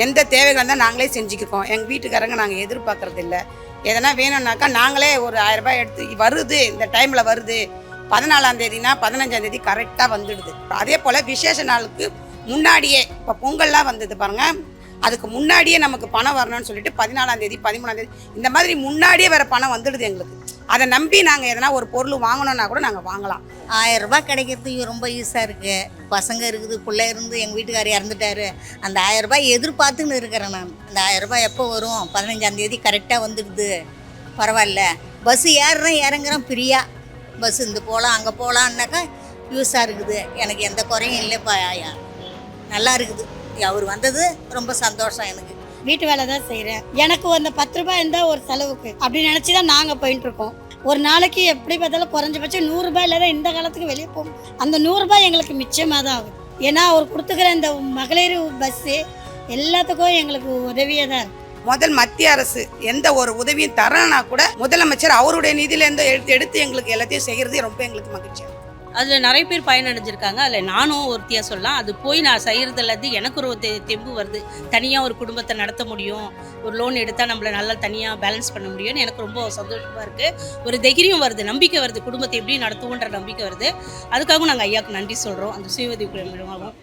எந்த தேவைகள் இருந்தால் நாங்களே செஞ்சுக்கிறோம். எங்கள் வீட்டுக்காரங்க நாங்கள் எதிர்பார்க்கறது இல்லை. எதனா வேணும்னாக்கா நாங்களே ஒரு 1000 ரூபாய் எடுத்து வருது, இந்த டைமில் வருது, 14ஆம் தேதினா 15ஆம் தேதி கரெக்டாக வந்துடுது. அதே போல் விசேஷ நாளுக்கு முன்னாடியே இப்போ பொங்கல்லாம் வந்தது பாருங்கள், அதுக்கு முன்னாடியே நமக்கு பணம் வரணும்னு சொல்லிட்டு 14ஆம் தேதி 13ஆம் தேதி இந்த மாதிரி முன்னாடியே வேறு பணம் வந்துடுது எங்களுக்கு. அதை நம்பி நாங்கள் எதனா ஒரு பொருள் வாங்கணுன்னா கூட நாங்கள் வாங்கலாம். 1000 ரூபாய் கிடைக்கிறதுக்கு ரொம்ப ஈஸியாக இருக்குது. பசங்க இருக்குது, பிள்ளை இருந்து எங்கள் வீட்டுக்காரர் இறந்துட்டாரு. அந்த 1000 ரூபாய் எதிர்பார்த்துன்னு இருக்கிறேன் நான். அந்த 1000 ரூபாய் எப்போ வரும்? 15ஆம் தேதி கரெக்டாக வந்துடுது. பரவாயில்ல, பஸ்ஸு ஏறுறேன் இறங்குறேன் ஃப்ரீயாக. பஸ் இந்த போகலாம் அங்கே போகலான்னாக்கா யூஸாக இருக்குது. எனக்கு எந்த குறையும் இல்லைப்பா. நல்லா இருக்குது. அவர் வந்தது ரொம்ப சந்தோஷம் எனக்கு. வீட்டு வேலை தான் செய்கிறேன். எனக்கு அந்த 10 ரூபாய் இருந்தால் ஒரு செலவுக்கு அப்படின்னு நினச்சி தான் நாங்கள் போயிட்டுருக்கோம். ஒரு நாளைக்கு எப்படி பார்த்தாலும் குறைஞ்சபட்சம் 100 ரூபாயில் தான் இந்த காலத்துக்கு வெளியே போகும். அந்த 100 ரூபாய் எங்களுக்கு மிச்சமாக தான் ஆகுது. ஏன்னா அவர் கொடுத்துக்கிற இந்த மகளிர் பஸ்ஸு எல்லாத்துக்கும் எங்களுக்கு உதவியாக தான் இருக்குது. முதல் மத்திய அரசு எந்த ஒரு உதவியும் தரனா கூட முதலமைச்சர் அவருடைய நிதியிலேருந்து எடுத்து எங்களுக்கு எல்லாத்தையும் செய்கிறது ரொம்ப எங்களுக்கு மகிழ்ச்சியாக. அதில் நிறைய பேர் பயனடைஞ்சிருக்காங்க. அதில் நானும் ஒருத்தியாக சொல்லலாம். அது போய் நான் செய்கிறதுலேருந்து எனக்கு ஒரு தெம்பு வருது. தனியாக ஒரு குடும்பத்தை நடத்த முடியும், ஒரு லோன் எடுத்தால் நம்மளை நல்லா தனியாக பேலன்ஸ் பண்ண முடியும்னு எனக்கு ரொம்ப சந்தோஷமாக இருக்குது. ஒரு தைரியம் வருது, நம்பிக்கை வருது, குடும்பத்தை எப்படி நடத்துவோன்ற நம்பிக்கை வருது. அதுக்காகவும் நாங்கள் ஐயாவுக்கு நன்றி சொல்கிறோம். அந்த சுய உதவி குழு மூலமாகவும்